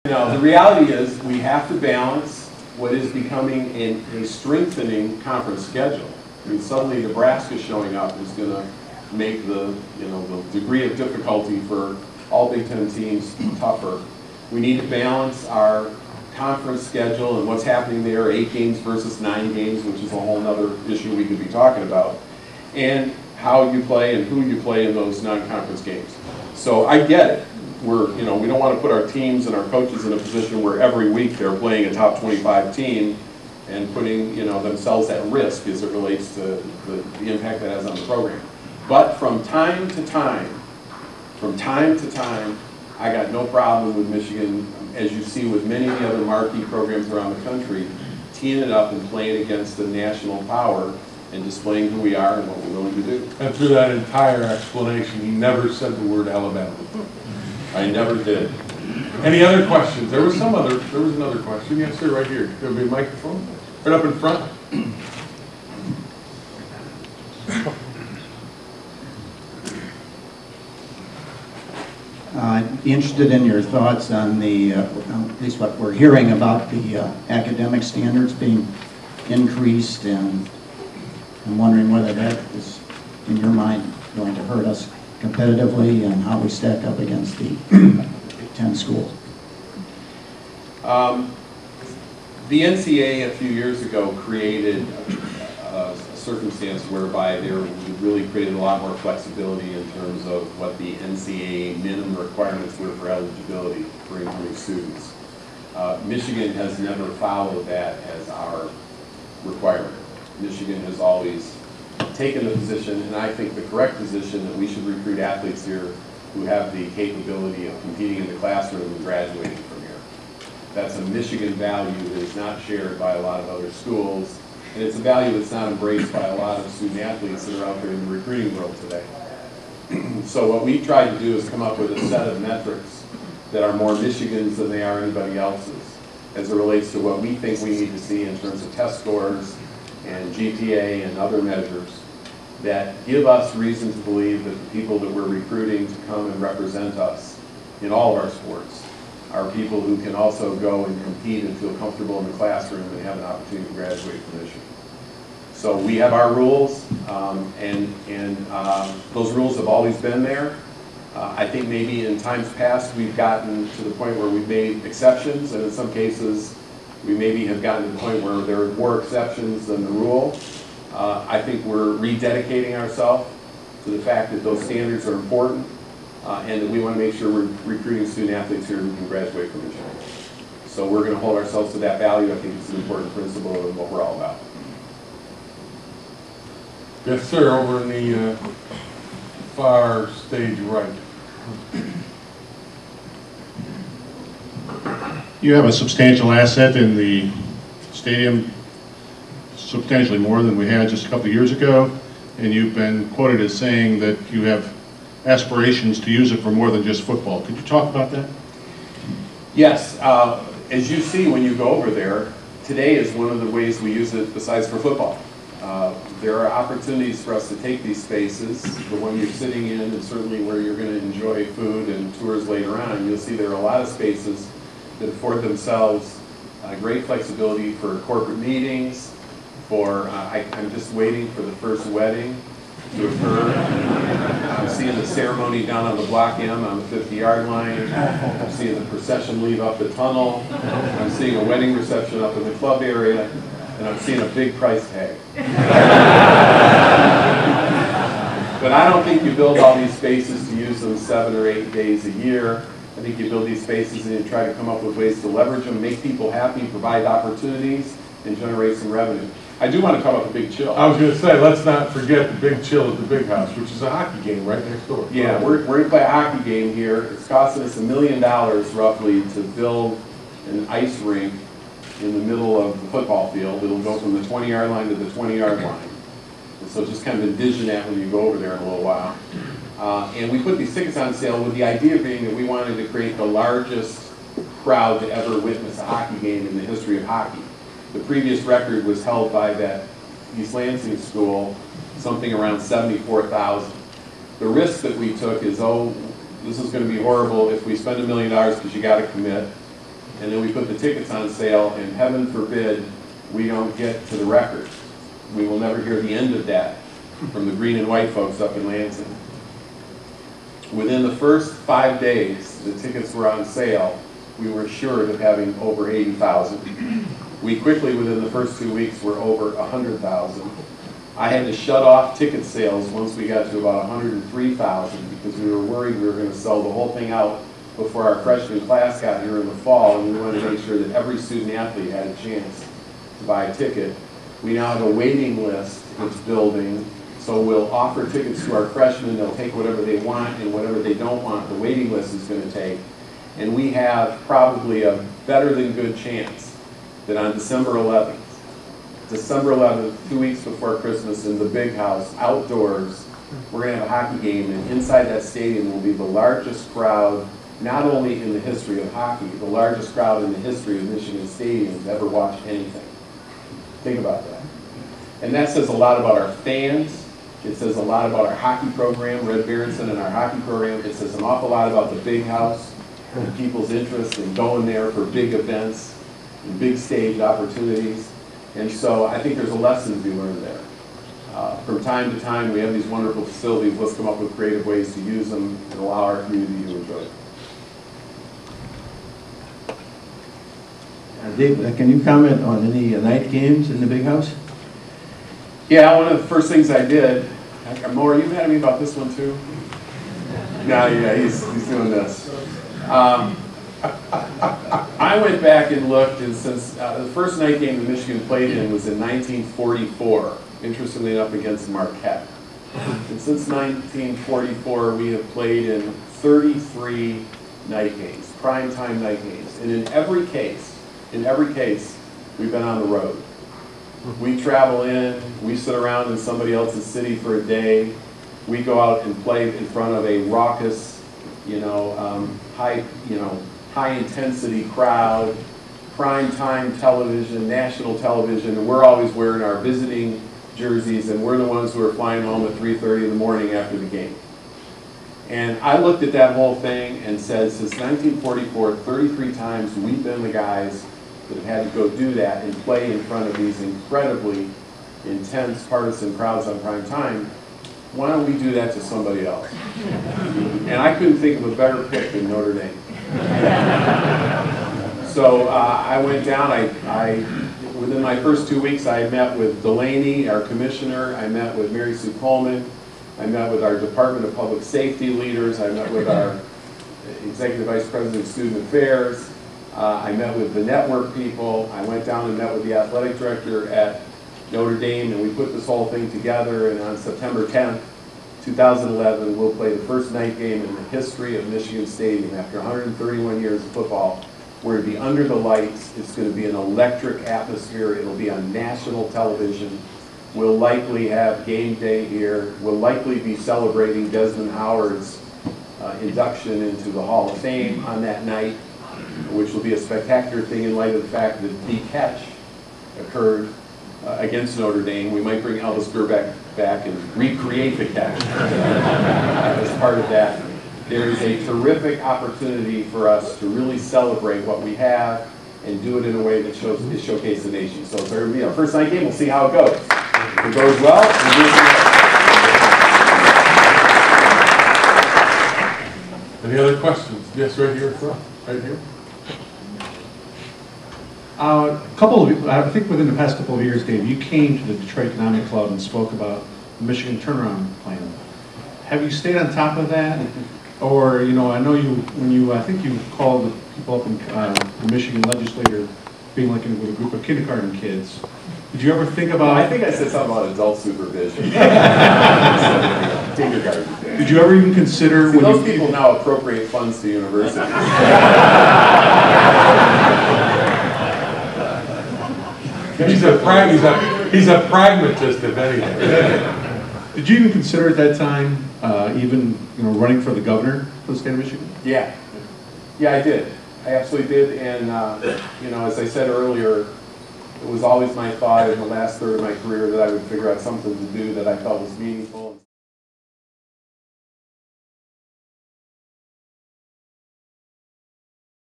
No, the reality is we have to balance what is becoming a strengthening conference schedule. I mean, suddenly Nebraska showing up is going to make the degree of difficulty for all Big Ten teams tougher. We need to balance our conference schedule and what's happening there, 8 games versus 9 games, which is a whole other issue we could be talking about, and how you play and who you play in those non-conference games. So I get it. We don't want to put our teams and our coaches in a position where every week they're playing a top 25 team and putting themselves at risk as it relates to the impact that has on the program. But from time to time, I got no problem with Michigan, as you see with many of the other marquee programs around the country, teeing it up and playing against the national power and displaying who we are and what we're willing to do. And through that entire explanation, he never said the word Alabama. I never did. Any other questions? There was another question. Yes, sir, right here. There'll be a microphone. Right up in front. I'd be interested in your thoughts on at least what we're hearing about the academic standards being increased, and I'm wondering whether that is, in your mind, going to hurt us competitively and how we stack up against the Big Ten schools. The NCAA a few years ago created a circumstance whereby there really created a lot more flexibility in terms of what the NCAA minimum requirements were for eligibility for incoming students. Michigan has never followed that as our requirement. Michigan has always taken the position, and I think the correct position, that we should recruit athletes here who have the capability of competing in the classroom and graduating from here. That's a Michigan value that is not shared by a lot of other schools, and it's a value that's not embraced by a lot of student athletes that are out there in the recruiting world today. So what we tried to do is come up with a set of metrics that are more Michigan's than they are anybody else's, as it relates to what we think we need to see in terms of test scores and GPA and other measures that give us reason to believe that the people that we're recruiting to come and represent us in all of our sports are people who can also go and compete and feel comfortable in the classroom and have an opportunity to graduate from Michigan. So we have our rules, and those rules have always been there. I think maybe in times past we've gotten to the point where we've made exceptions, and in some cases we maybe have gotten to the point where there are more exceptions than the rule. I think we're rededicating ourselves to the fact that those standards are important, and that we want to make sure we're recruiting student athletes here who can graduate from Michigan. So we're going to hold ourselves to that value. I think it's an important principle of what we're all about. Yes, sir, over in the far stage right. You have a substantial asset in the stadium, substantially more than we had just a couple of years ago, and you've been quoted as saying that you have aspirations to use it for more than just football. Could you talk about that? Yes, as you see when you go over there, today is one of the ways we use it besides for football. There are opportunities for us to take these spaces, the one you're sitting in, and certainly where you're going to enjoy food and tours later on. You'll see there are a lot of spaces that afford themselves great flexibility for corporate meetings, for, I'm just waiting for the first wedding to occur. I'm seeing the ceremony down on the Block M on the 50-yard line. I'm seeing the procession leave up the tunnel. I'm seeing a wedding reception up in the club area, and I'm seeing a big price tag. But I don't think you build all these spaces to use them 7 or 8 days a year. I think you build these spaces and you try to come up with ways to leverage them, make people happy, provide opportunities, and generate some revenue. I do want to talk about the Big Chill. I was going to say, let's not forget the Big Chill at the Big House, which is a hockey game right next door. Yeah, we're going to play a hockey game here. It's costing us $1 million roughly to build an ice rink in the middle of the football field. It'll go from the 20-yard line to the 20-yard line. And so just kind of envision that when you go over there in a little while. And we put these tickets on sale with the idea being that we wanted to create the largest crowd to ever witness a hockey game in the history of hockey. The previous record was held by that East Lansing school, something around 74,000. The risk that we took is, oh, this is going to be horrible if we spend $1 million because you got to commit. and then we put the tickets on sale, and heaven forbid we don't get to the record. We will never hear the end of that from the green and white folks up in Lansing. Within the first 5 days, the tickets were on sale. We were assured of having over 80,000. We quickly, within the first 2 weeks, were over 100,000. I had to shut off ticket sales once we got to about 103,000 because we were worried we were going to sell the whole thing out before our freshman class got here in the fall, and we wanted to make sure that every student athlete had a chance to buy a ticket. We now have a waiting list that's building, so we'll offer tickets to our freshmen. They'll take whatever they want, and whatever they don't want, the waiting list is going to take. And we have probably a better than good chance that on December 11th, 2 weeks before Christmas, in the big house, outdoors, we're going to have a hockey game, and inside that stadium will be the largest crowd, not only in the history of hockey, the largest crowd in the history of Michigan stadiums to ever watch anything. Think about that. And that says a lot about our fans. It says a lot about our hockey program, Red Berenson and our hockey program. It says an awful lot about the big house and people's interest in going there for big events and big stage opportunities. And so I think there's a lesson to be learned there. From time to time, we have these wonderful facilities. Let's come up with creative ways to use them and allow our community to enjoy it. Dave, can you comment on any night games in the big house? Yeah, one of the first things I did, Maura, you mad at me about this one too? No, yeah, he's doing this. I went back and looked, and since the first night game that Michigan played in was in 1944, interestingly enough against Marquette. And since 1944, we have played in 33 night games, primetime night games. And in every case, we've been on the road. We travel in, we sit around in somebody else's city for a day. We go out and play in front of a raucous, high intensity crowd, prime time television, national television, and we're always wearing our visiting jerseys, and we're the ones who are flying home at 3:30 in the morning after the game. And I looked at that whole thing and said, since 1944, 33 times we've been the guys that have had to go do that and play in front of these incredibly intense partisan crowds on prime time. Why don't we do that to somebody else? And I couldn't think of a better pick than Notre Dame. So I went down, within my first 2 weeks, I met with Delaney, our commissioner. I met with Mary Sue Coleman. I met with our Department of Public Safety leaders. I met with our Executive Vice President of Student Affairs. I met with the network people. I went down and met with the athletic director at Notre Dame, and we put this whole thing together. And on September 10th, 2011, we'll play the first night game in the history of Michigan Stadium after 131 years of football. We're going to be under the lights. It's going to be an electric atmosphere. It'll be on national television. We'll likely have game day here. We'll likely be celebrating Desmond Howard's induction into the Hall of Fame on that night, which will be a spectacular thing in light of the fact that the catch occurred against Notre Dame. We might bring Elvis Grbac back and recreate the catch as part of that. There is a terrific opportunity for us to really celebrate what we have and do it in a way that showcase the nation. So it's our first night game. We'll see how it goes. If it goes well, Any other questions? Yes, right here in front. Right here. I think within the past couple of years, Dave, you came to the Detroit Economic Club and spoke about the Michigan turnaround plan. Have you stayed on top of that? Or, I know I think you called the people up in the Michigan legislature being like with a group of kindergarten kids. Did you ever think about... I think I said something about adult supervision. Kindergarten. Did you ever even consider... See, those people now appropriate funds to universities. He's a pragmatist, if anything. Did you even consider at that time, running for the governor for the state of Michigan? Yeah, I did. I absolutely did. And as I said earlier, it was always my thought in the last third of my career that I would figure out something to do that I felt was meaningful.